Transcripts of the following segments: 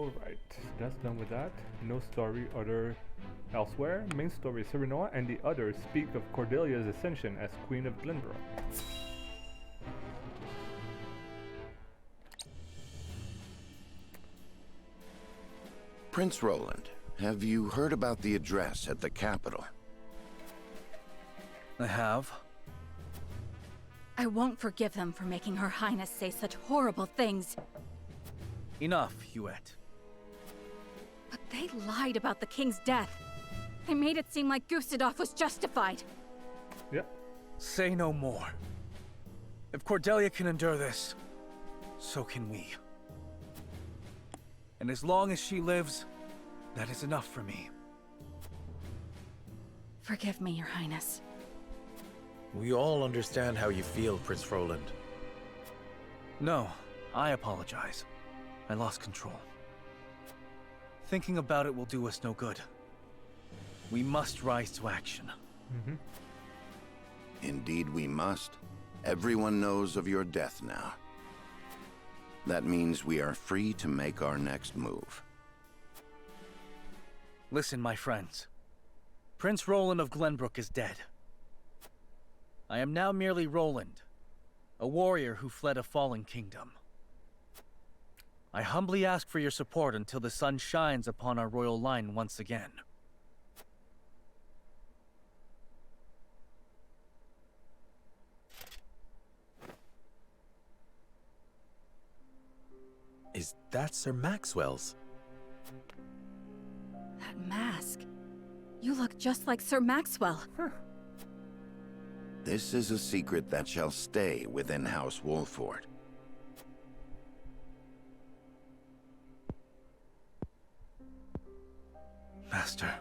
Alright, that's done with that. No story other elsewhere. Main story, Serenoa and the others speak of Cordelia's ascension as Queen of Glenbrook. Prince Roland, have you heard about the address at the capital? I have. I won't forgive them for making Her Highness say such horrible things. Enough, Huet. But they lied about the king's death. They made it seem like Gustadolf was justified. Yep. Say no more. If Cordelia can endure this, so can we. And as long as she lives, that is enough for me. Forgive me, Your Highness. We all understand how you feel, Prince Roland. No, I apologize. I lost control. Thinking about it will do us no good. We must rise to action. Indeed we must. Everyone knows of your death now. That means we are free to make our next move. Listen, my friends. Prince Roland of Glenbrook is dead. I am now merely Roland, a warrior who fled a fallen kingdom. I humbly ask for your support until the sun shines upon our royal line once again. Is that Sir Maxwell's? That mask. You look just like Sir Maxwell. This is a secret that shall stay within House Wolffort. Master,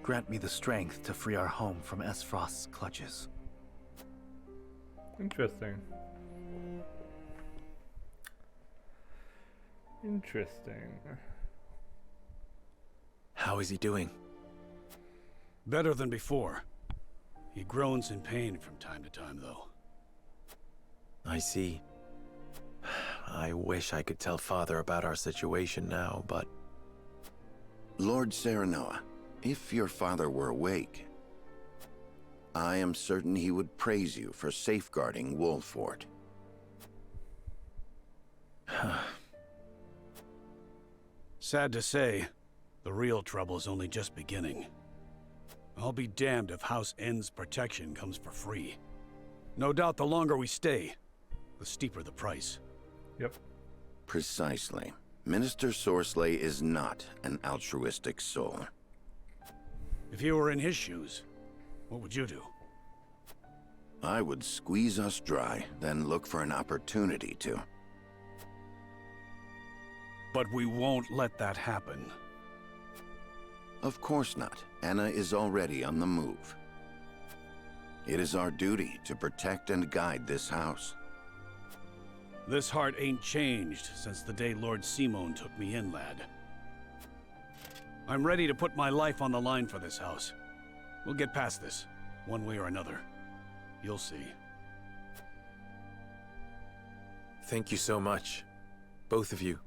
grant me the strength to free our home from Esfrost's clutches. Interesting. Interesting. How is he doing? Better than before. He groans in pain from time to time, though. I see. I wish I could tell Father about our situation now, but... Lord Serenoa, if your father were awake, I am certain he would praise you for safeguarding Wolffort. Sad to say, the real trouble's only just beginning. I'll be damned if House N's protection comes for free. No doubt the longer we stay, the steeper the price. Yep. Precisely. Minister Sorsley is not an altruistic soul. If you were in his shoes, what would you do? I would squeeze us dry, then look for an opportunity to. But we won't let that happen. Of course not. Anna is already on the move. It is our duty to protect and guide this house. This heart ain't changed since the day Lord Simon took me in, lad. I'm ready to put my life on the line for this house. We'll get past this, one way or another. You'll see. Thank you so much. Both of you.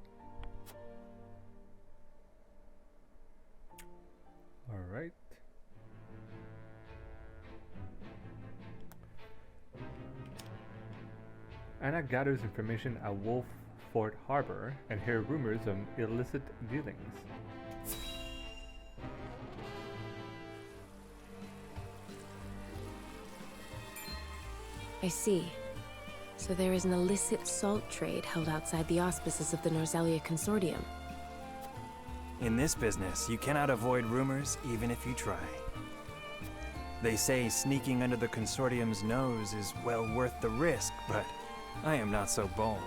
Alright. Anna gathers information at Wolffort Harbor and hears rumors of illicit dealings. I see. So there is an illicit salt trade held outside the auspices of the Norzelia Consortium. In this business, you cannot avoid rumors even if you try. They say sneaking under the Consortium's nose is well worth the risk, but I am not so bold.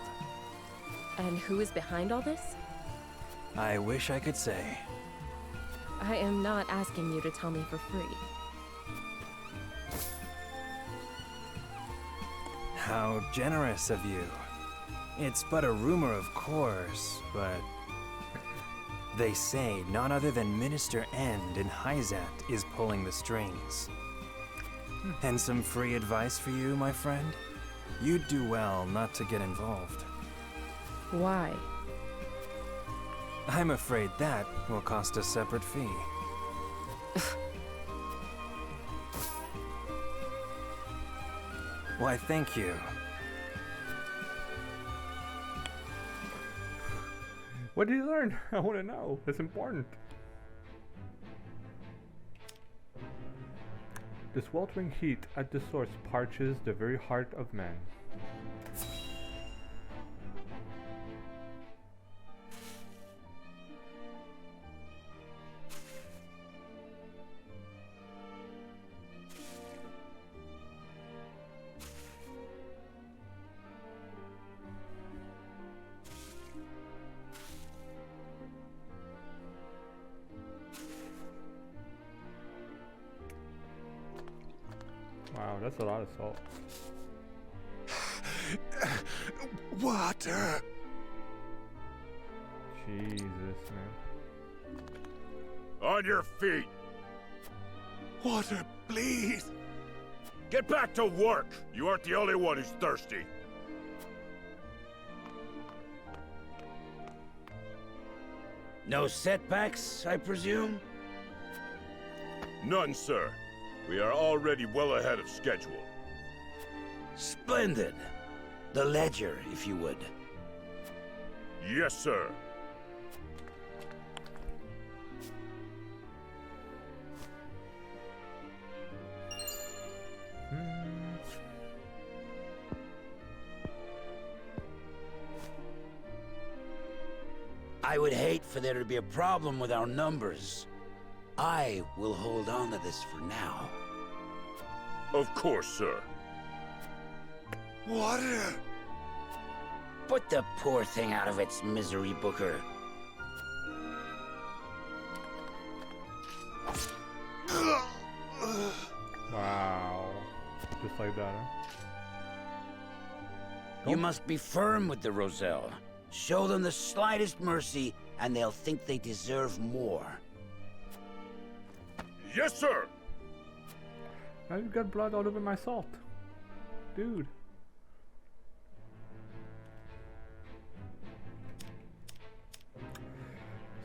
And who is behind all this? I wish I could say. I am not asking you to tell me for free. How generous of you. It's but a rumor, of course, but... They say none other than Minister End in Hyzat is pulling the strings. And some free advice for you, my friend? You'd do well not to get involved. Why? I'm afraid that will cost a separate fee. Why, thank you. What did you learn? I want to know. It's important. The sweltering heat at the source parches the very heart of man. Wow, that's a lot of salt. Water! Jesus, man. On your feet! Water, please! Get back to work! You aren't the only one who's thirsty. No setbacks, I presume? None, sir. We are already well ahead of schedule. Splendid. The ledger, if you would. Yes, sir. I would hate for there to be a problem with our numbers. I will hold on to this for now. Of course, sir. Water! Put the poor thing out of its misery, Booker. Wow. Just like that, huh? You must be firm with the Roselle. Show them the slightest mercy, and they'll think they deserve more. Yes, sir! Now you've got blood all over my salt. Dude.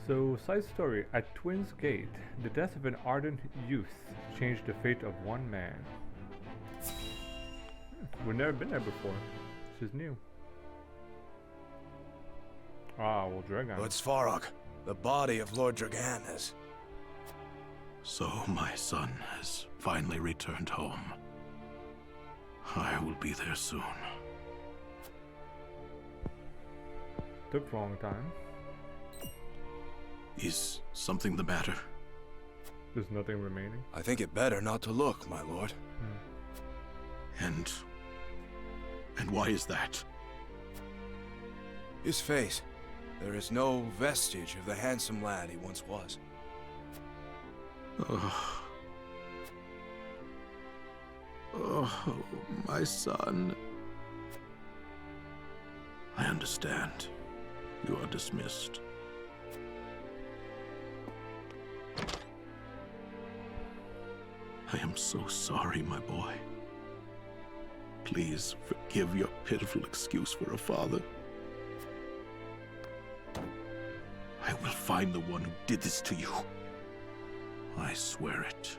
So, side story. At Twins Gate, the death of an ardent youth changed the fate of one man. We've never been there before. This is new. Ah, well, Dragon. Lord Svarog, the body of Lord Dragan has... So my son has finally returned home. I will be there soon. Took a long time. Is something the matter? There's nothing remaining. I think it better not to look, my lord. And why is that? His face. There is no vestige of the handsome lad he once was. Oh. Oh, my son. I understand. You are dismissed. I am so sorry, my boy. Please forgive your pitiful excuse for a father. I will find the one who did this to you. I swear it.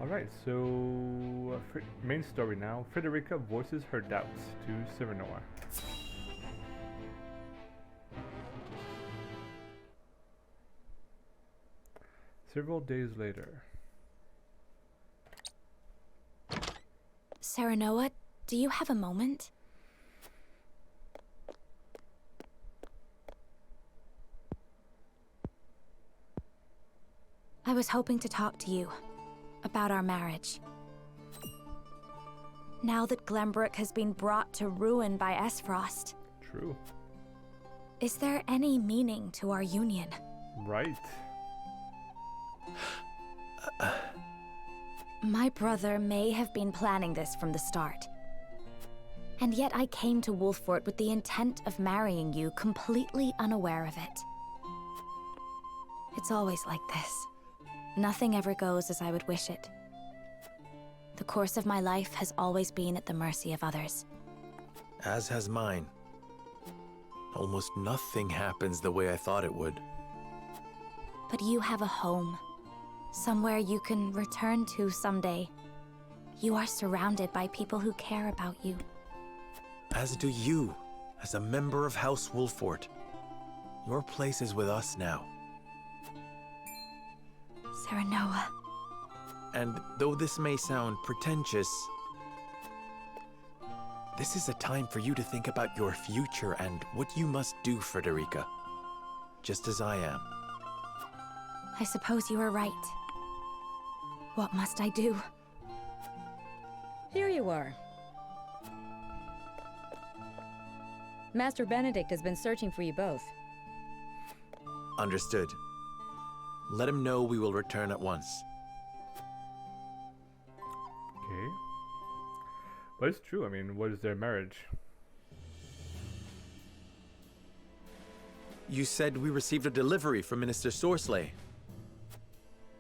Alright, so main story now. Frederica voices her doubts to Serenoa. Several days later. Serenoa, do you have a moment? I was hoping to talk to you about our marriage. Now that Glenbrook has been brought to ruin by Esfrost. True. Is there any meaning to our union? Right. My brother may have been planning this from the start. And yet I came to Wolffort with the intent of marrying you, completely unaware of it. It's always like this. Nothing ever goes as I would wish it. The course of my life has always been at the mercy of others. As has mine. Almost nothing happens the way I thought it would. But you have a home. Somewhere you can return to someday. You are surrounded by people who care about you. As do you, as a member of House Wolfort. Your place is with us now. Serenoa. And though this may sound pretentious, this is a time for you to think about your future and what you must do, Frederica. Just as I am. I suppose you are right. What must I do? Here you are. Master Benedict has been searching for you both. Understood. Let him know we will return at once. Okay. But it's true, I mean, what is their marriage? You said we received a delivery from Minister Sorsley.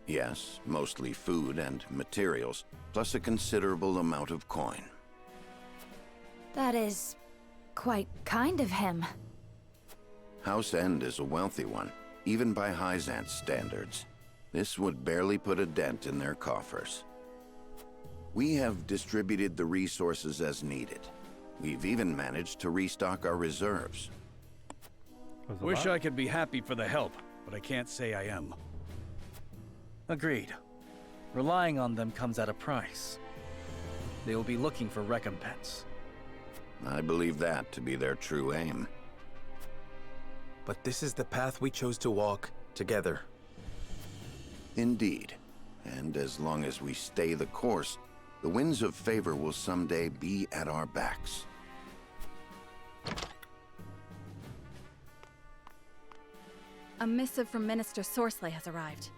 Yes, mostly food and materials, plus a considerable amount of coin. That is quite kind of him. House End is a wealthy one, even by Hyzant's standards. This would barely put a dent in their coffers. We have distributed the resources as needed. We've even managed to restock our reserves. Wish I could be happy for the help, but I can't say I am. Agreed. Relying on them comes at a price. They will be looking for recompense. I believe that to be their true aim. But this is the path we chose to walk together. Indeed. And as long as we stay the course, the winds of favor will someday be at our backs. A missive from Minister Sorsley has arrived.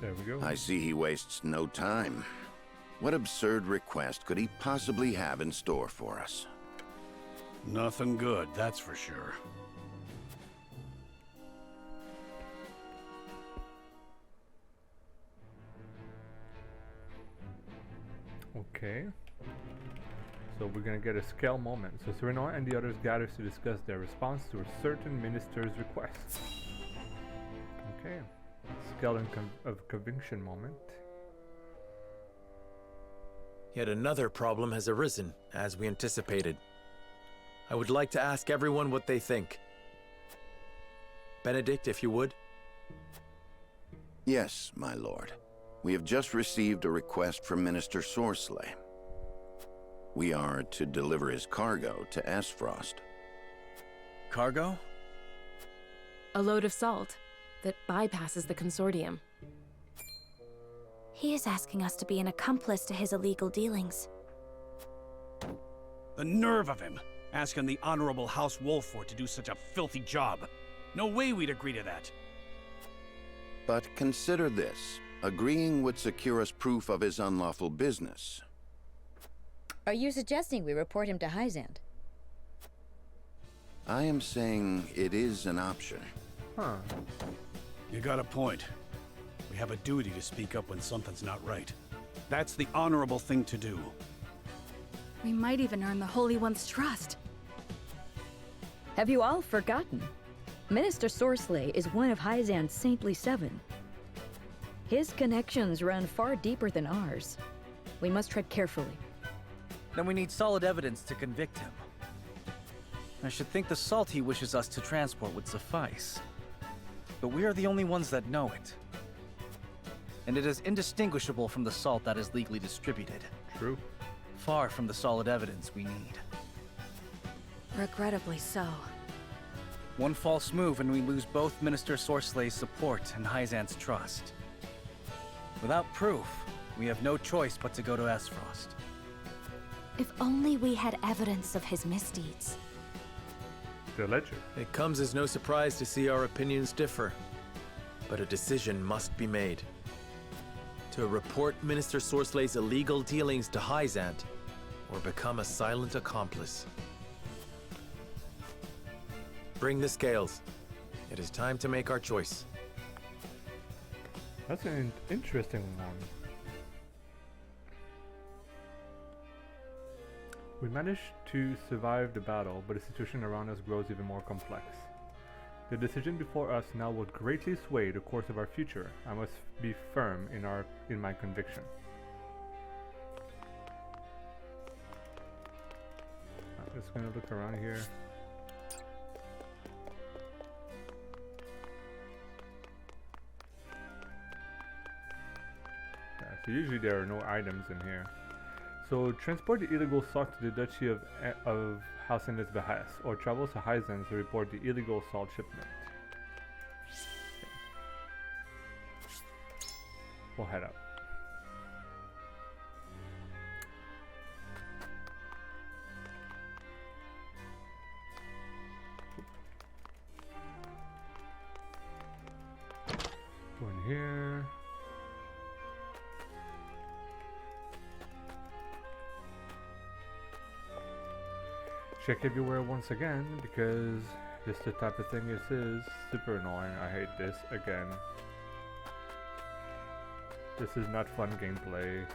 There we go. I see he wastes no time. What absurd request could he possibly have in store for us? Nothing good, that's for sure. Okay. So we're gonna get a scale moment. So Serenoa and the others gather to discuss their response to a certain minister's request. Okay. Scale of conviction moment. Yet another problem has arisen, as we anticipated. I would like to ask everyone what they think. Benedict, if you would. Yes, my lord. We have just received a request from Minister Sorsley. We are to deliver his cargo to Aesfrost. Cargo? A load of salt that bypasses the consortium. He is asking us to be an accomplice to his illegal dealings. The nerve of him! Asking the Honorable House Wolfort to do such a filthy job. No way we'd agree to that. But consider this. Agreeing would secure us proof of his unlawful business. Are you suggesting we report him to Hyzant? I am saying it is an option. Huh. You got a point. We have a duty to speak up when something's not right. That's the honorable thing to do. We might even earn the Holy One's trust. Have you all forgotten? Minister Sorsley is one of Hyzant's Saintly Seven. His connections run far deeper than ours. We must tread carefully. Then we need solid evidence to convict him. I should think the salt he wishes us to transport would suffice. But we are the only ones that know it. And it is indistinguishable from the salt that is legally distributed. True. Far from the solid evidence we need. Regrettably so. One false move and we lose both Minister Sorsley's support and Hyzant's trust. Without proof, we have no choice but to go to Aesfrost. If only we had evidence of his misdeeds. The ledger. It comes as no surprise to see our opinions differ. But a decision must be made. To report Minister Sorsley's illegal dealings to Hyzant, or become a silent accomplice. Bring the scales. It is time to make our choice. That's an interesting one. We managed to survive the battle, but the situation around us grows even more complex. The decision before us now will greatly sway the course of our future. I must be firm in my conviction. I'm just gonna look around here. Yeah, so usually there are no items in here. So transport the illegal salt to the Duchy of Hausen's behest, or travel to Hyzan to report the illegal salt shipment. Okay. We'll head up. Go in here. Check everywhere once again, because this is the type of thing this is. Super annoying. I hate this again. This is not fun gameplay.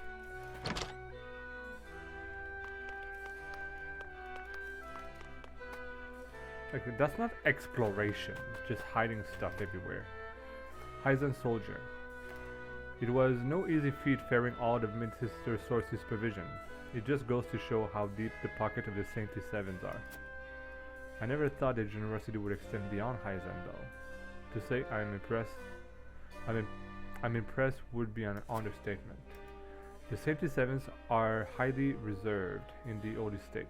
Like, that's not exploration, just hiding stuff everywhere. Hyzan soldier. It was no easy feat ferrying all of Minister Sorcery's provision. It just goes to show how deep the pocket of the Saintly Sevens are. I never thought that generosity would extend beyond Hyzan, though. To say I'm impressed would be an understatement. The Saintly Sevens are highly reserved in the old estate.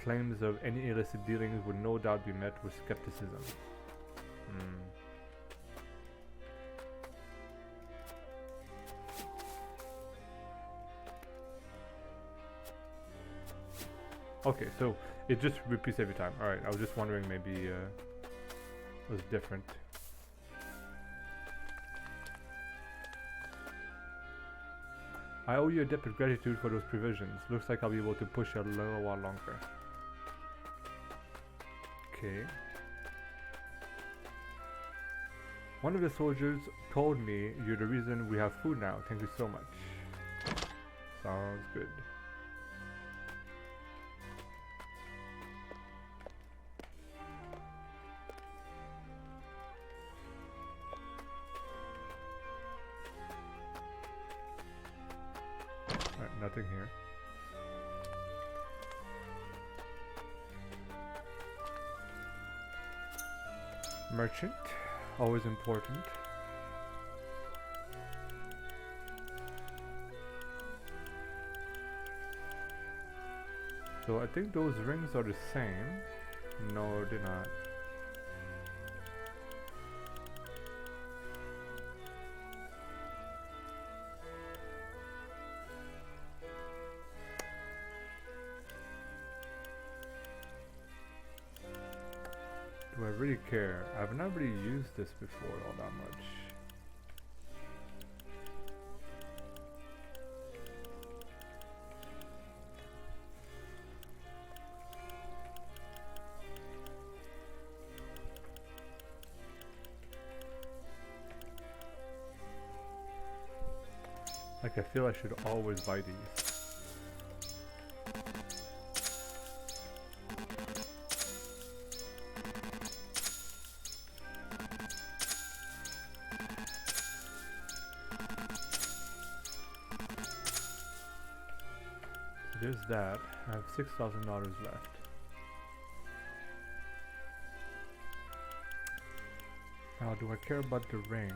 Claims of any illicit dealings would no doubt be met with skepticism. Okay, so it just repeats every time. Alright, I was just wondering maybe it was different. I owe you a debt of gratitude for those provisions. Looks like I'll be able to push a little while longer. Okay. One of the soldiers told me you're the reason we have food now. Thank you so much. Sounds good. Nothing here. Merchant, always important. So I think those rings are the same. No, they're not. Do I really care? I've not really used this before all that much. Like, I feel I should always buy these. There's that. I have $6,000 left. Now, do I care about the rings?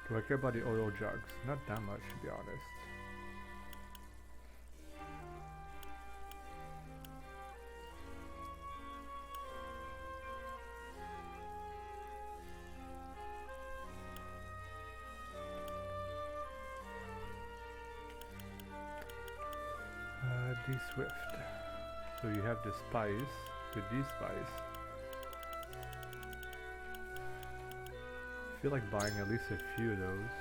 Do I care about the oil jugs? Not that much, to be honest. Swift. So you have the spice, the D-spice. I feel like buying at least a few of those.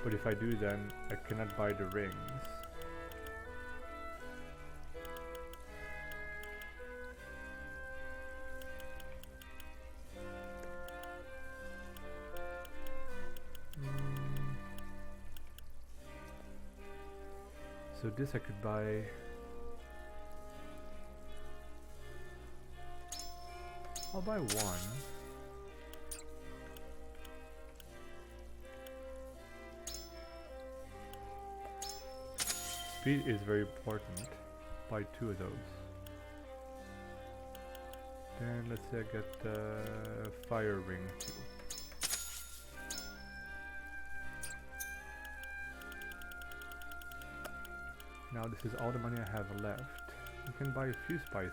But if I do, then I cannot buy the rings. So this I could buy. I'll buy one. Speed is very important. Buy 2 of those. Then let's say I get the fire ring too. Now this is all the money I have left. You can buy a few spices.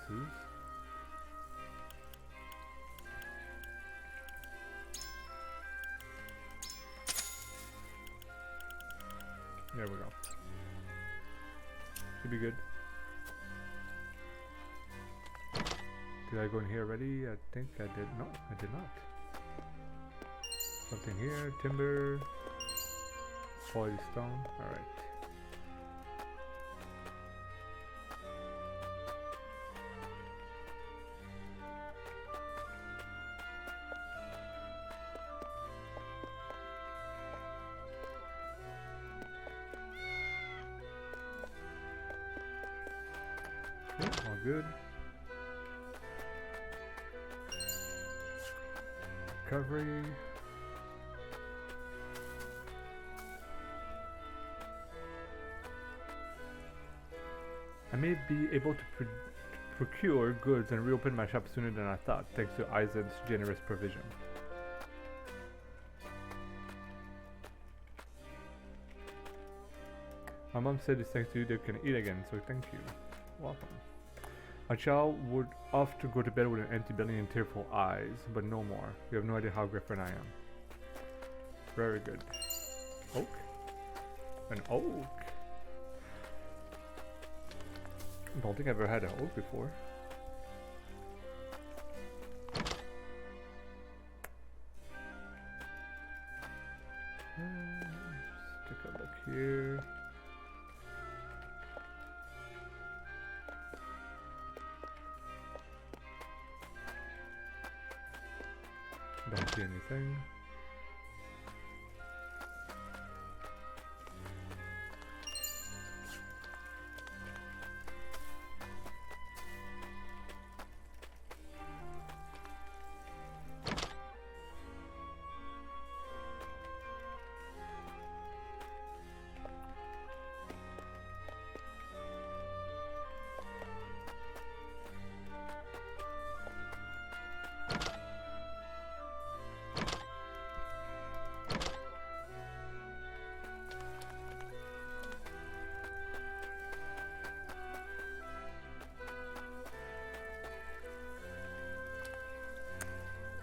There we go. Should be good. Did I go in here already? I think I did. No, I did not. Something here. Timber. Quality stone. Alright. Okay, all good. Recovery. I may be able to procure goods and reopen my shop sooner than I thought, thanks to Aizen's generous provision. My mom said it's thanks to you they can eat again, so thank you. Welcome. A child would often go to bed with an empty belly and tearful eyes, but no more. You have no idea how grateful I am. Very good. Oak? An oak? I don't think I've ever had an oak before. Let's take a look here. Don't see anything.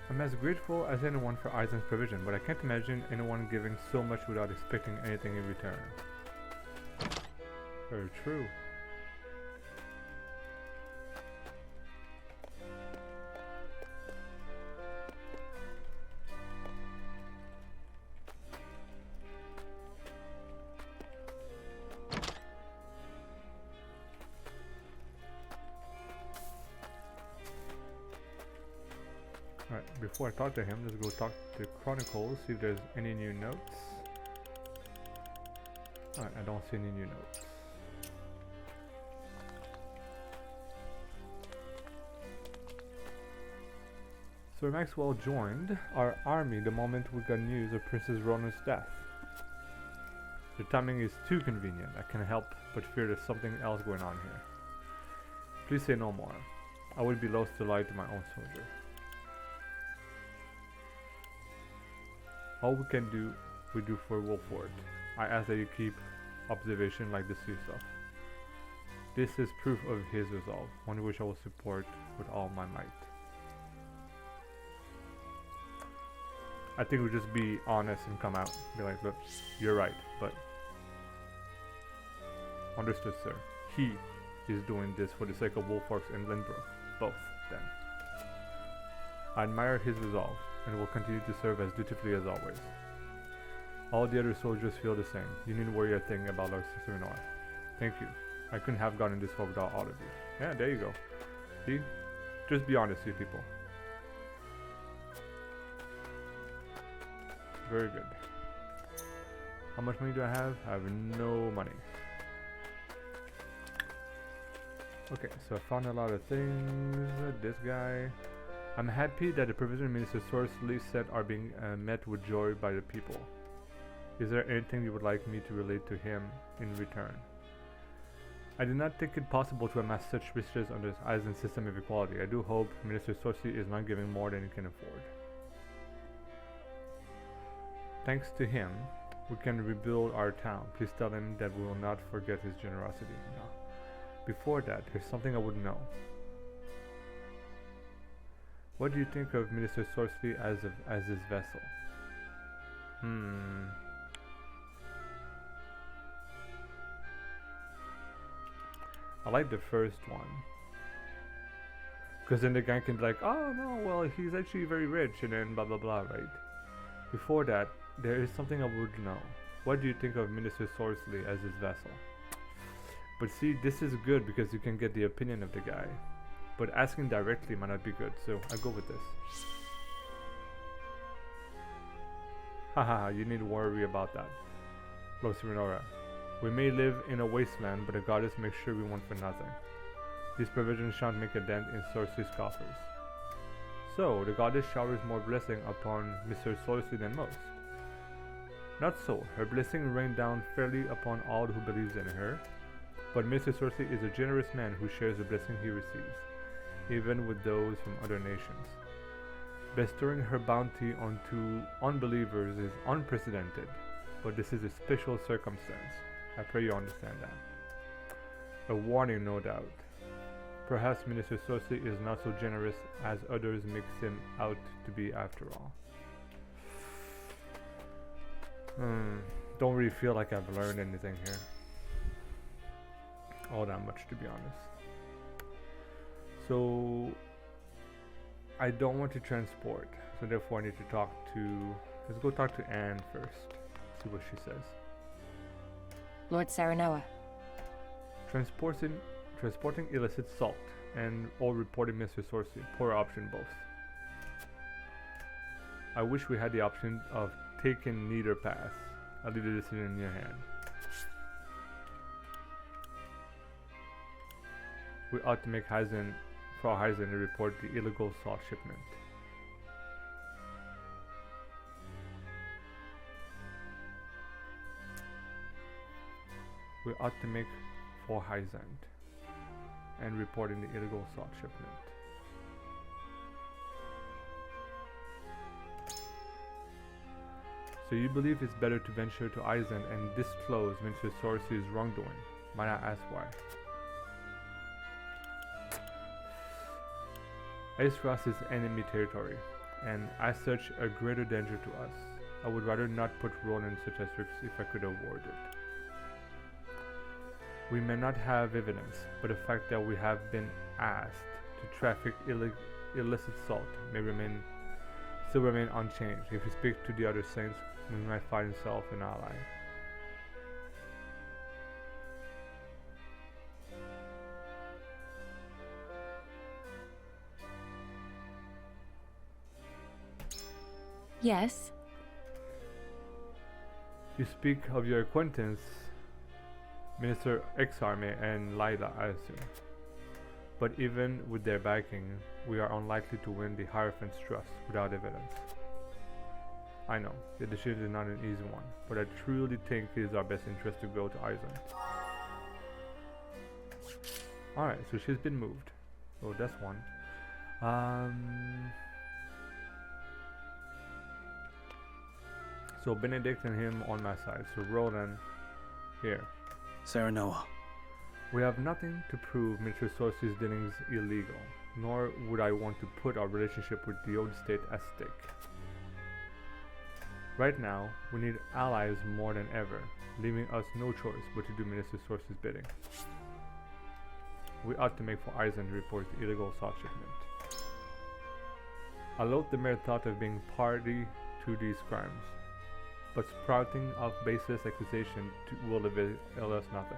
I'm as grateful as anyone for Aizen's provision, but I can't imagine anyone giving so much without expecting anything in return. Very true. Alright, before I talk to him, let's go talk to Chronicles, see if there's any new notes. Alright, I don't see any new notes. Sir Maxwell joined our army the moment we got news of Princess Rona's death. The timing is too convenient. I can't help but fear there's something else going on here. Please say no more. I would be lost to lie to my own soldier. All we can do, we do for Wolford. I ask that you keep observation like this to yourself. This is proof of his resolve, one which I will support with all my might. I think we'll just be honest and come out. Be like, look, you're right, but... Understood, sir. He is doing this for the sake of Wolforks and Glenbrook. Both, then. I admire his resolve, and will continue to serve as dutifully as always. All the other soldiers feel the same. You needn't worry a thing about our sister-in-law. Thank you. I couldn't have gotten this far without all of you. Yeah, there you go. See? Just be honest, you people. Very good. How much money do I have? I have no money. Okay, so I found a lot of things. This guy. I'm happy that the Provision Minister Sorcery said are being met with joy by the people. Is there anything you would like me to relate to him in return? I did not think it possible to amass such riches under this Eisen system of equality. I do hope Minister Sorcery is not giving more than he can afford. Thanks to him, we can rebuild our town. Please tell him that we will not forget his generosity. No. Before that, there's something I would know. What do you think of Minister Sorcery as his vessel? I like the first one. Because then the guy can be like, oh no, well he's actually very rich, and then blah blah blah, right? Before that, there is something I would know. What do you think of Minister Sorcery as his vessel? But see, this is good because you can get the opinion of the guy. But asking directly might not be good, so I go with this. Haha, you need to worry about that. Lo Serenora. We may live in a wasteland, but the goddess makes sure we want for nothing. These provisions shan't make a dent in Sorcery's coffers. So, the goddess showers more blessing upon Mr. Sorcery than most. Not so. Her blessing rained down fairly upon all who believes in her. But Mr. Sorcery is a generous man who shares the blessing he receives, even with those from other nations. Bestowing her bounty onto unbelievers is unprecedented, but this is a special circumstance. I pray you understand that. A warning, no doubt. Perhaps Minister Sorcery is not so generous as others make him out to be after all. Don't really feel like I've learned anything here. All that much, to be honest. So I don't want to transport, so therefore I need to talk to, let's go talk to Anne first, see what she says. Lord Saranoa. Transporting illicit salt and or reporting Mr. Sorcery, poor option both. I wish we had the option of taking neither path. I'll leave the decision in your hand. We ought to make Frau Heisen report the illegal salt shipment. We ought to make Frau Heisen and reporting the illegal salt shipment. So you believe it's better to venture to Eisen and disclose Mr. Sorcery's wrongdoing? Might I ask why? Aesros is enemy territory, and as such a greater danger to us. I would rather not put Roland in such a risks if I could avoid it. We may not have evidence, but the fact that we have been asked to traffic illicit salt may still remain unchanged. If we speak to the other saints, we might find himself an ally. Yes? You speak of your acquaintance, Minister Exarme and Lila, I assume. But even with their backing, we are unlikely to win the Hierophant's trust without evidence. I know, the decision is not an easy one, but I truly think it is our best interest to go to Eisen. Alright, so she's been moved. So that's one. So Benedict and him on my side. So Roland here. Saranoa. We have nothing to prove Mr. Sorcery's dealings illegal, nor would I want to put our relationship with the old state at stake. Right now, we need allies more than ever, leaving us no choice but to do Minister Sorcery's bidding. We ought to make for Eisen to report the illegal salt shipment. I loathe the mere thought of being party to these crimes, but sprouting of baseless accusation will avail us nothing.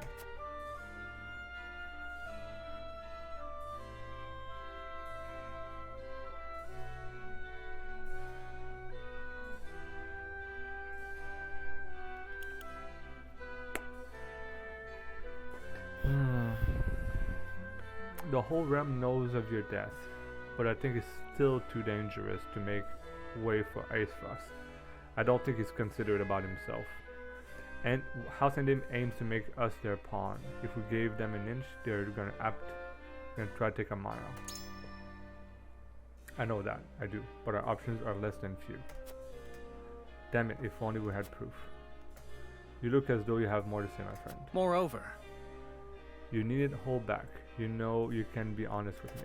The whole realm knows of your death, but I think it's still too dangerous to make way for Aesfrost. I don't think he's considerate about himself. And House Endem aims to make us their pawn. If we gave them an inch, they're gonna try to take a mile. I know that, I do, but our options are less than few. Damn it, if only we had proof. You look as though you have more to say, my friend. Moreover, you needn't hold back. You know you can be honest with me.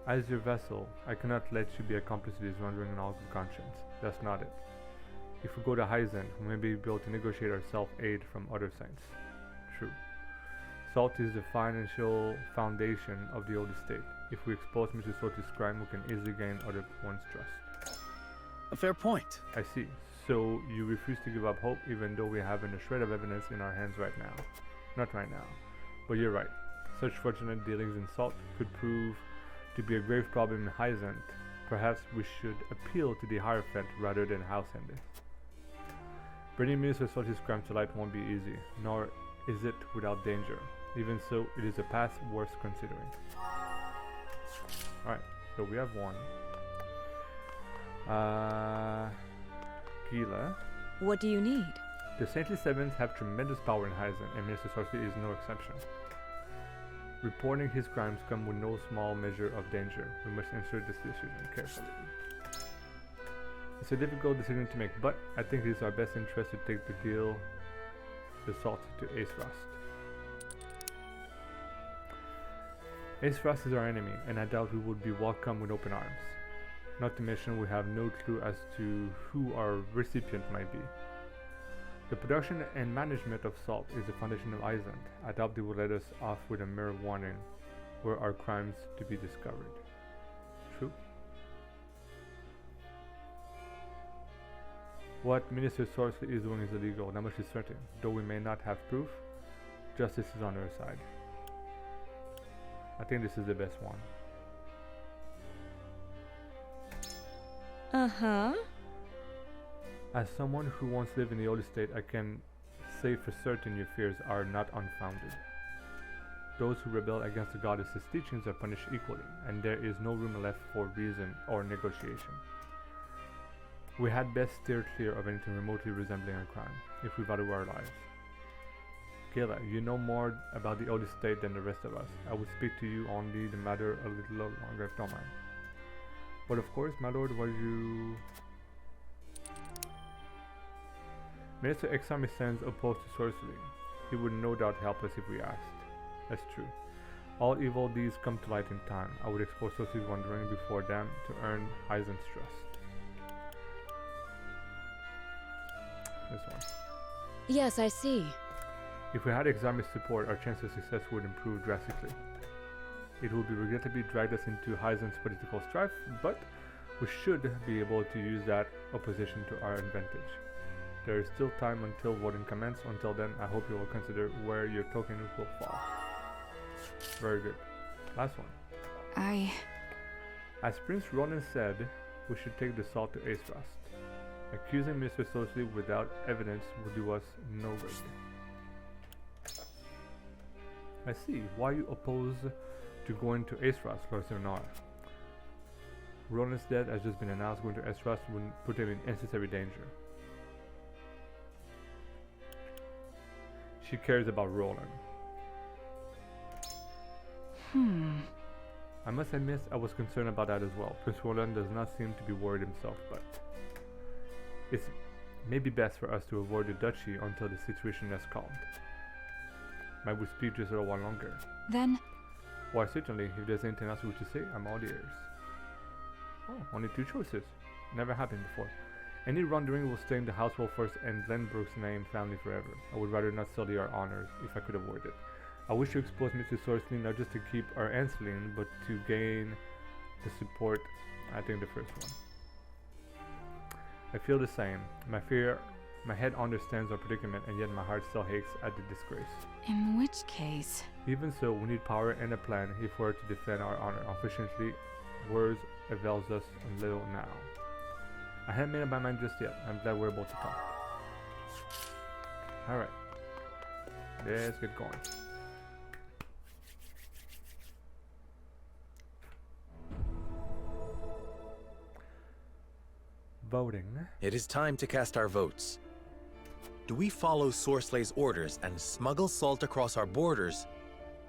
As your vessel, I cannot let you be accomplice to this wandering in all good conscience. That's not it. If we go to Hyzant, we may be able to negotiate our self-aid from other saints. True. Salt is the financial foundation of the old estate. If we expose Mr. Sort's crime, we can easily gain other one's trust. a fair point. I see. So you refuse to give up hope even though we haven't a shred of evidence in our hands right now. Not right now. But you're right. Such fortunate dealings in Salt could prove to be a grave problem in Hyzant. Perhaps we should appeal to the Hierophant rather than House Endem. Bringing Minister Salt's crime to light won't be easy, nor is it without danger. Even so, it is a path worth considering. Alright, so we have one. Gila. What do you need? The Saintly Sevens have tremendous power in Hyzant, and Minister Sorcery is no exception. Reporting his crimes come with no small measure of danger. We must answer this decision carefully. It's a difficult decision to make, but I think it is our best interest to take the Salt to Aesfrost. Aesfrost is our enemy, and I doubt we would be welcomed with open arms. Not to mention we have no clue as to who our recipient might be. The production and management of salt is the foundation of Hyzant. I doubt they will let us off with a mere warning were our crimes to be discovered. True. What Minister Sorcery is doing is illegal, that much is certain. Though we may not have proof, justice is on our side. I think this is the best one. Uh-huh. As someone who once lived in the old estate, I can say for certain your fears are not unfounded. Those who rebel against the goddess's teachings are punished equally, and there is no room left for reason or negotiation. We had best steer clear of anything remotely resembling a crime, if we value our lives. Gila, you know more about the old estate than the rest of us. I would speak to you only the matter a little longer if you don't mind. But of course, my lord, was you... Minister Exarmy stands opposed to sorcery. He would no doubt help us if we asked. That's true. All evil deeds come to light in time. I would expose sorcery's wandering before them to earn Hyzant's trust. This one. Yes, I see. If we had Exarmy's support, our chance of success would improve drastically. It would be regrettably dragged us into Hyzant's political strife, but we should be able to use that opposition to our advantage. There is still time until voting commences. Until then, I hope you will consider where your token will fall. Very good. Last one. As Prince Ronan said, we should take the salt to Aesfrost. Accusing Mr. Sorcery without evidence will do us no good. I see. Why you oppose to going to Aesfrost, Lord Serenora? Ronan's death has just been announced. Going to Aesfrost would put him in unnecessary danger. She cares about Roland. I must admit I was concerned about that as well. Prince Roland does not seem to be worried himself, but it's maybe best for us to avoid the duchy until the situation has calmed. Might we speak just a while longer? Then? Why certainly, if there's anything else you wish to say, I'm all ears. Oh, only two choices. Never happened before. Any wrongdoing will stay in the House Wolfers and Glenbrook's name family forever. I would rather not sully our honors if I could avoid it. I wish to expose Mr. Sorcery not just to keep our ends clean, but to gain the support. I think the first one. I feel the same. My head understands our predicament, and yet my heart still aches at the disgrace. In which case? Even so, we need power and a plan if we're to defend our honor. Unfortunately, words avails us little now. I haven't made up my mind just yet. I'm glad we're able to talk. Alright. Let's get going. Voting. It is time to cast our votes. Do we follow Sorslay's orders and smuggle salt across our borders,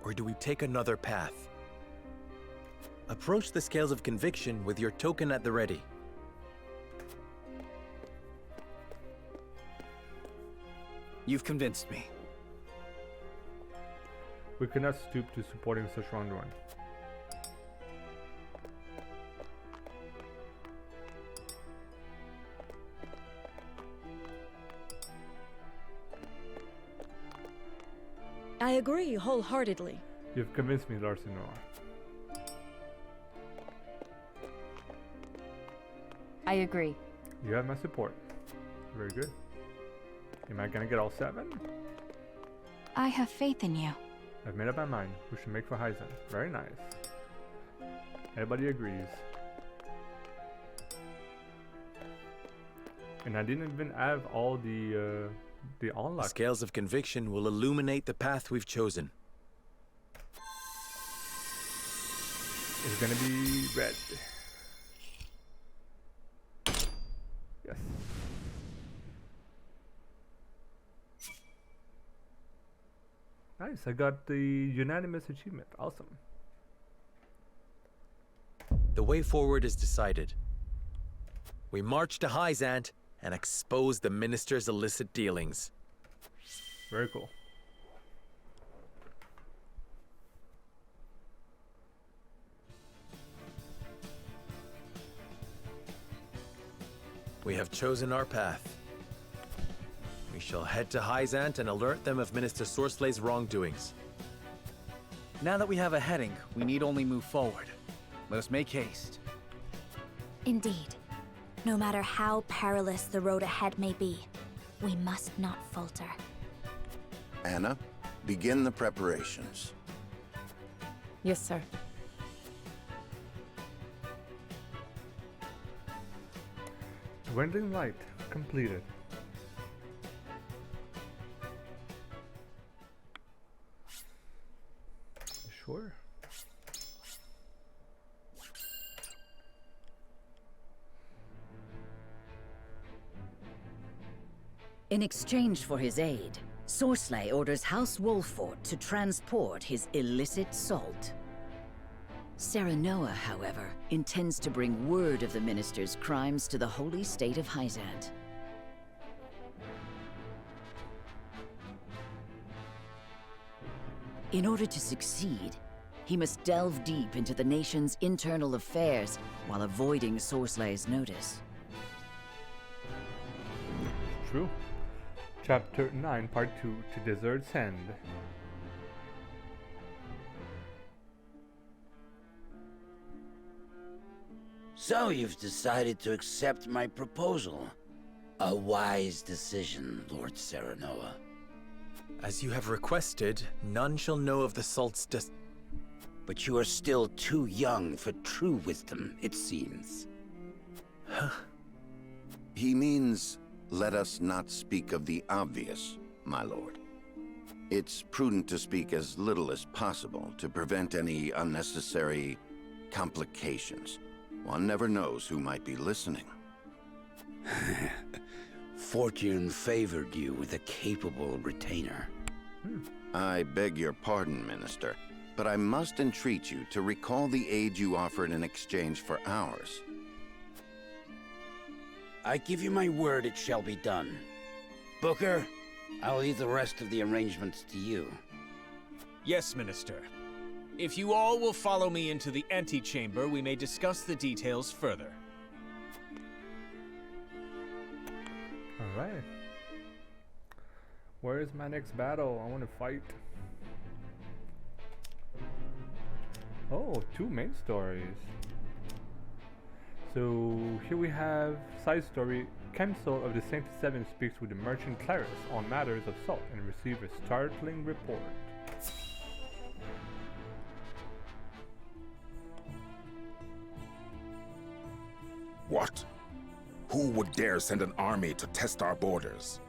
or do we take another path? Approach the scales of conviction with your token at the ready. You've convinced me. We cannot stoop to supporting such wrongdoing. I agree wholeheartedly. You've convinced me, Lord Senora. I agree. You have my support. Very good. Am I gonna get all 7? I have faith in you. I've made up my mind. We should make for Hyzan. Very nice. Everybody agrees. And I didn't even have all the unlock. The scales of conviction will illuminate the path we've chosen. It's gonna be red. Yes. Nice, I got the unanimous achievement. Awesome. The way forward is decided. We march to Hyzant and expose the minister's illicit dealings. Very cool. We have chosen our path. We shall head to Hyzant and alert them of Minister Sorslay's wrongdoings. Now that we have a heading, we need only move forward. Let us make haste. Indeed. No matter how perilous the road ahead may be, we must not falter. Anna, begin the preparations. Yes, sir. Dwindling light completed. Sure. In exchange for his aid, Sorsley orders House Wolfort to transport his illicit salt. Serenoa, however, intends to bring word of the minister's crimes to the holy state of Hyzant. In order to succeed, he must delve deep into the nation's internal affairs while avoiding Sorsley's notice. True. Chapter 9, Part 2, To Desert's End. So you've decided to accept my proposal. A wise decision, Lord Serenoa. As you have requested, none shall know of the salt's But you are still too young for true wisdom, it seems. He means, let us not speak of the obvious, my lord. It's prudent to speak as little as possible to prevent any unnecessary complications. One never knows who might be listening. Fortune favored you with a capable retainer. I beg your pardon, Minister, but I must entreat you to recall the aid you offered in exchange for ours. I give you my word it shall be done. Booker, I'll leave the rest of the arrangements to you. Yes, Minister. If you all will follow me into the antechamber, we may discuss the details further. Alright. Where is my next battle? I want to fight. Oh, 2 main stories. So here we have side story. Kensel of the Saint Seven speaks with the merchant Claris on matters of salt and receives a startling report. What? Who would dare send an army to test our borders?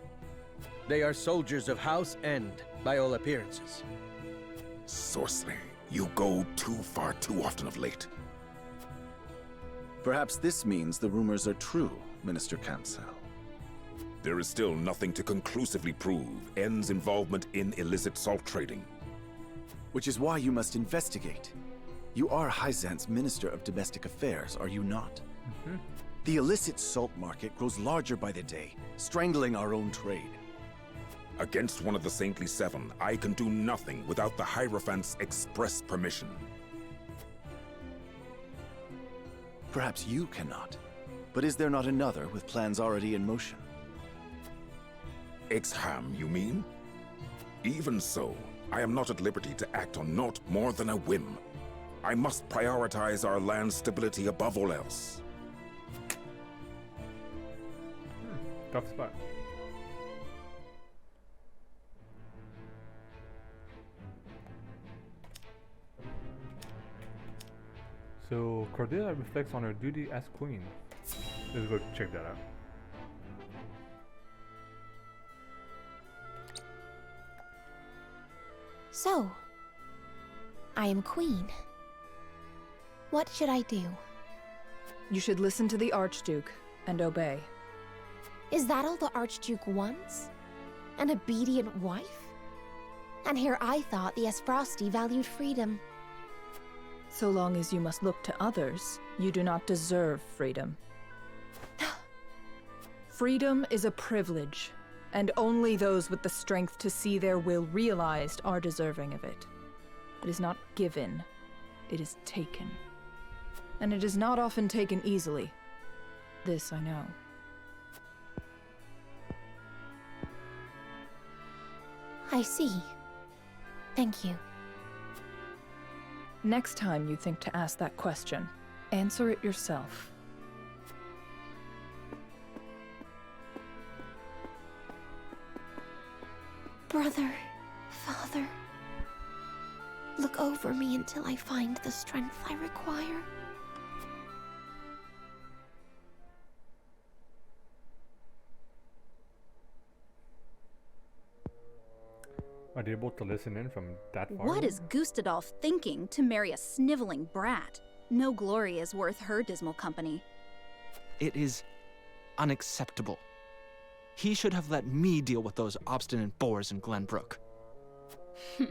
They are soldiers of House End, by all appearances. Sorcery, you go too far too often of late. Perhaps this means the rumors are true, Minister Cancel. There is still nothing to conclusively prove End's involvement in illicit salt trading. Which is why you must investigate. You are Hyzant's Minister of Domestic Affairs, are you not? The illicit salt market grows larger by the day, strangling our own trade. Against one of the Saintly Seven, I can do nothing without the Hierophant's express permission. Perhaps you cannot. But is there not another with plans already in motion? Ixham, you mean? Even so, I am not at liberty to act on naught more than a whim. I must prioritize our land's stability above all else. Tough spot. So Cordelia reflects on her duty as queen. Let's go check that out. So, I am queen. What should I do? You should listen to the Archduke and obey. Is that all the Archduke wants? An obedient wife? And here I thought the Esfrosti valued freedom. So long as you must look to others, you do not deserve freedom. Freedom is a privilege, and only those with the strength to see their will realized are deserving of it. It is not given, it is taken. And it is not often taken easily. This I know. I see. Thank you. Next time you think to ask that question, answer it yourself. Brother, father, look over me until I find the strength I require. Are they able to listen in from that far? What is Gustadolf thinking to marry a sniveling brat? No glory is worth her dismal company. It is unacceptable. He should have let me deal with those obstinate boars in Glenbrook. I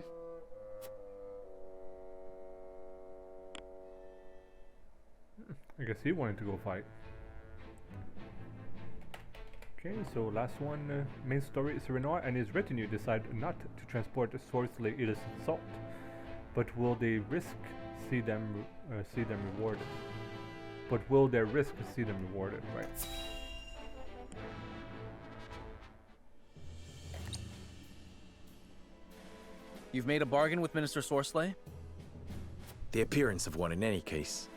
guess he wanted to go fight. Okay, so last one, main story is Renoir and his retinue decide not to transport the Sorcerer illicit salt, but will they risk see them rewarded? But will their risk see them rewarded, right? You've made a bargain with Minister Sorcerer? The appearance of one in any case.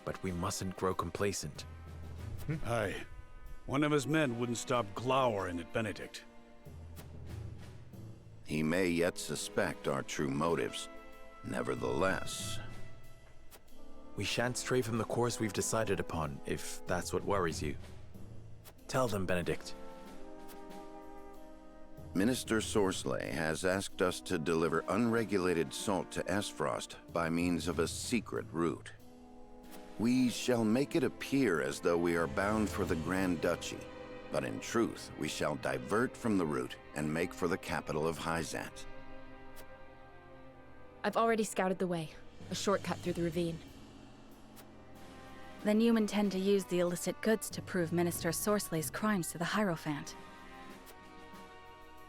But we mustn't grow complacent. Aye. One of his men wouldn't stop glowering at Benedict. He may yet suspect our true motives. Nevertheless... We shan't stray from the course we've decided upon, if that's what worries you. Tell them, Benedict. Minister Sorcerer has asked us to deliver unregulated salt to Esfrost by means of a secret route. We shall make it appear as though we are bound for the Grand Duchy, but in truth, we shall divert from the route and make for the capital of Hyzant. I've already scouted the way. A shortcut through the ravine. Then you intend to use the illicit goods to prove Minister Sorceler's crimes to the Hierophant.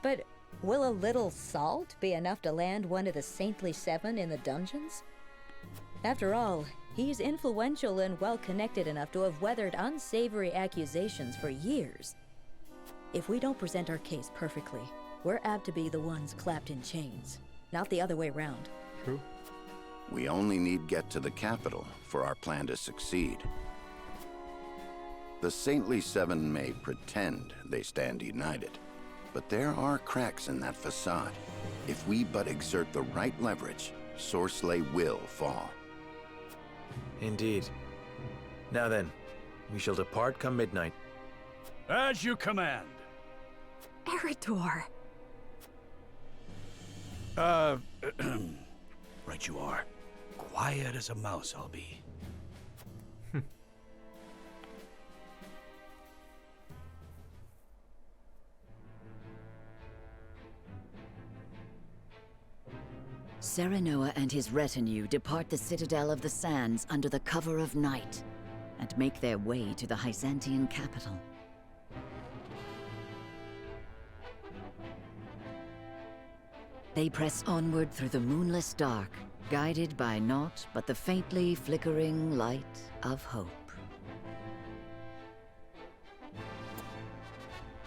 But will a little salt be enough to land one of the Saintly Seven in the dungeons? After all, he's influential and well-connected enough to have weathered unsavory accusations for years. If we don't present our case perfectly, we're apt to be the ones clapped in chains, not the other way round. True. We only need get to the capital for our plan to succeed. The Saintly Seven may pretend they stand united, but there are cracks in that facade. If we but exert the right leverage, Sorcerer will fall. Indeed. Now then, we shall depart come midnight. As you command. Eridor! Right you are. Quiet as a mouse I'll be. Serenoa and his retinue depart the Citadel of the Sands under the cover of night, and make their way to the Hyzantian capital. They press onward through the moonless dark, guided by naught but the faintly flickering light of hope.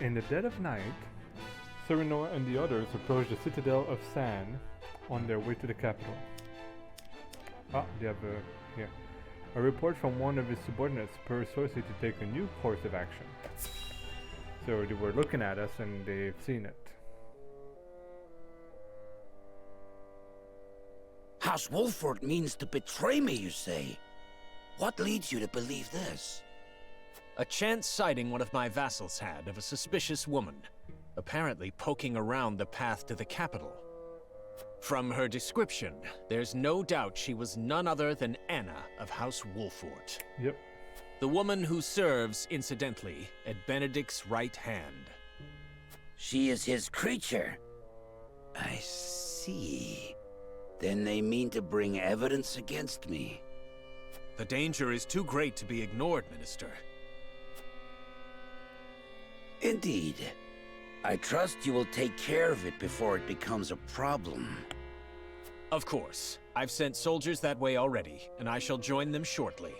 In the dead of night, Serenoa and the others approach the Citadel of San on their way to the capital. Ah, they have here. A report from one of his subordinates spurs Sorsley to take a new course of action. So they were looking at us and they've seen it. House Wolford means to betray me, you say? What leads you to believe this? A chance sighting one of my vassals had of a suspicious woman, apparently poking around the path to the capital. From her description, there's no doubt she was none other than Anna of House Wolford. Yep. The woman who serves, incidentally, at Benedict's right hand. She is his creature. I see. Then they mean to bring evidence against me. The danger is too great to be ignored, Minister. Indeed. I trust you will take care of it before it becomes a problem. Of course. I've sent soldiers that way already, and I shall join them shortly.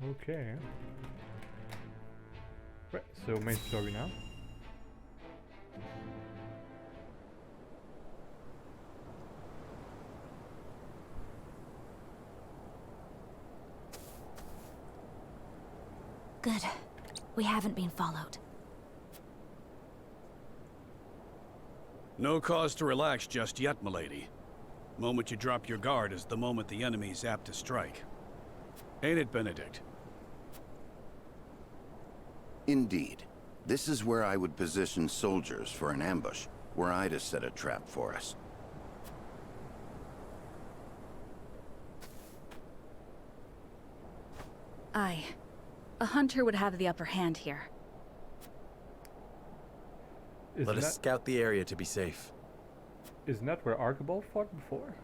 Okay. Right, so main story now. Good. We haven't been followed. No cause to relax just yet, milady. Moment you drop your guard is the moment the enemy's apt to strike. Ain't it, Benedict? Indeed. This is where I would position soldiers for an ambush, were I to set a trap for us. Aye. A hunter would have the upper hand here. Let us scout the area to be safe. Isn't that where Archibald fought before?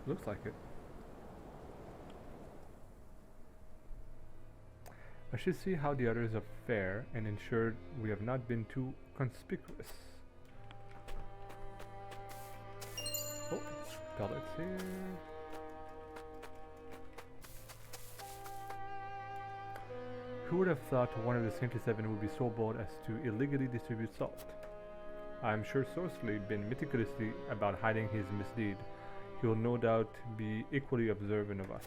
Looks like it. I should see how the others are fare and ensure we have not been too conspicuous. Oh, pellets here. Who would have thought one of the 77 would be so bold as to illegally distribute salt? I am sure Sorsley been meticulously about hiding his misdeed. He will no doubt be equally observant of us.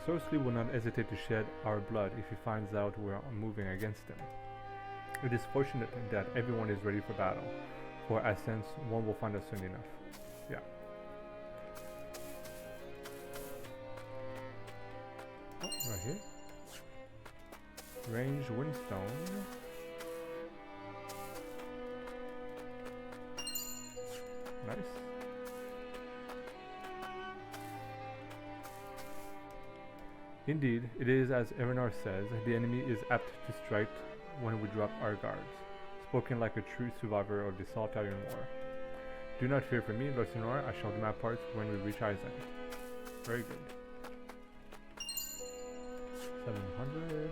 Sorsley will not hesitate to shed our blood if he finds out we are moving against him. It is fortunate that everyone is ready for battle, for I sense one will find us soon enough. Yeah. Oh, right here. Range Windstone. Nice. Indeed, it is as Erenar says, the enemy is apt to strike when we drop our guards. Spoken like a true survivor of the Saltarian War. Do not fear for me, Lord Senor, I shall do my part when we reach Eisen. Very good. 700.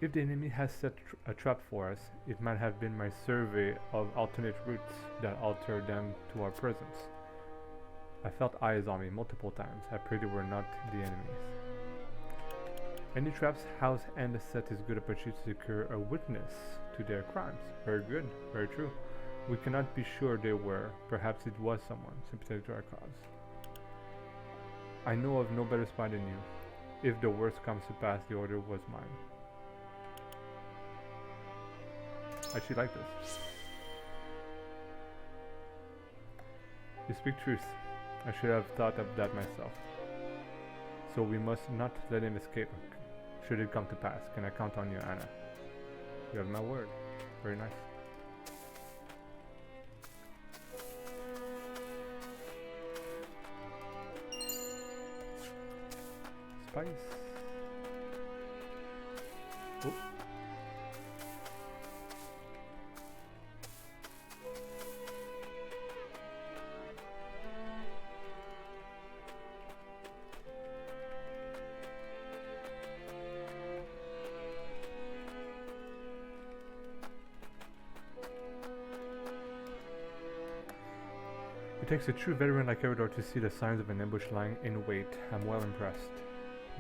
If the enemy has set a trap for us, it might have been my survey of alternate routes that altered them to our presence. I felt eyes on me multiple times. I prayed they were not the enemies. Any traps House End set is good opportunity to secure a witness to their crimes. Very good, very true. We cannot be sure they were. Perhaps it was someone sympathetic to our cause. I know of no better spy than you. If the worst comes to pass, the order was mine. I actually like this. You speak truth. I should have thought of that myself. So we must not let him escape. Should it come to pass, can I count on you, Anna? You have my word. Very nice. Spice. Oh. It takes a true veteran like Eridor to see the signs of an ambush lying in wait. I'm well impressed.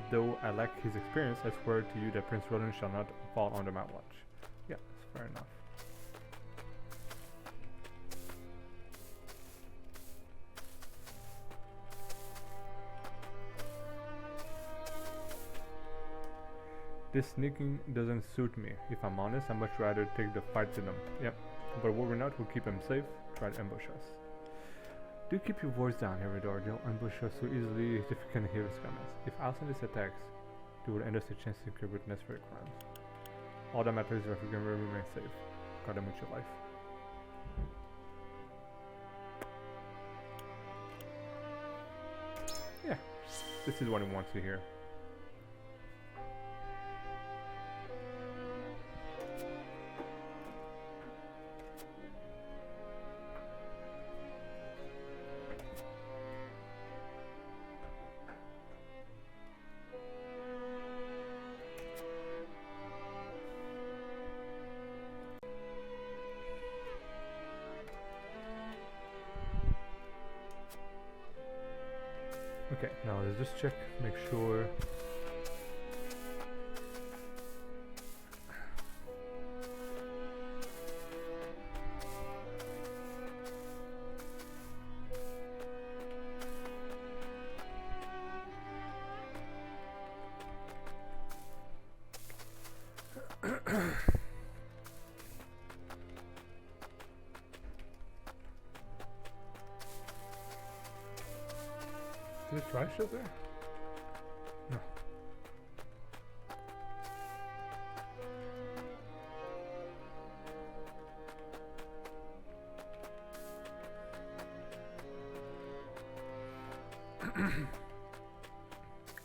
Though I lack his experience, I swear to you that Prince Roland shall not fall under my watch. Yeah, that's fair enough. This sneaking doesn't suit me. If I'm honest, I'd much rather take the fight to them. Yep, but were we not, we'll keep him safe. Try to ambush us. Do keep your voice down, Eridor. They'll ambush us so easily if you can hear his comments. If Alcindis attacks, they will end us a chance to secure witness for your crimes. All that matters is if you can remain safe. Guard them with your life. Yeah, this is what he wants to hear. Okay, now let's just check, make sure. Is this rice up there? No.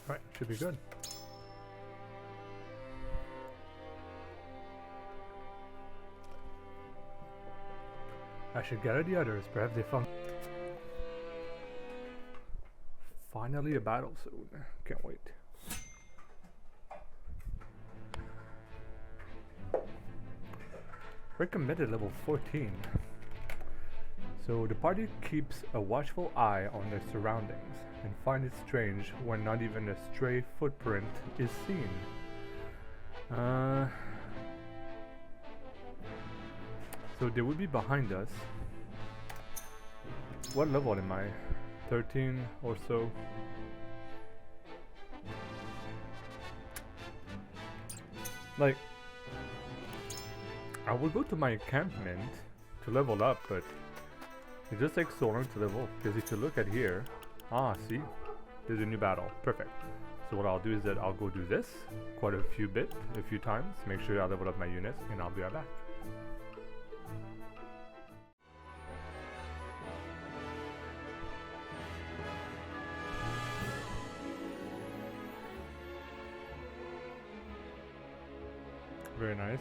Alright, should be good. I should gather the others, perhaps they found. Finally a battle soon. Can't wait. Recommended level 14. So the party keeps a watchful eye on their surroundings and find it strange when not even a stray footprint is seen. So they would be behind us. What level am I? 13 or so. Like, I would go to my encampment to level up, but it just takes so long to level up, because if you look at here, see, there's a new battle. Perfect. So what I'll do is that I'll go do this quite a few times, make sure I level up my units, and I'll be right back. Very nice.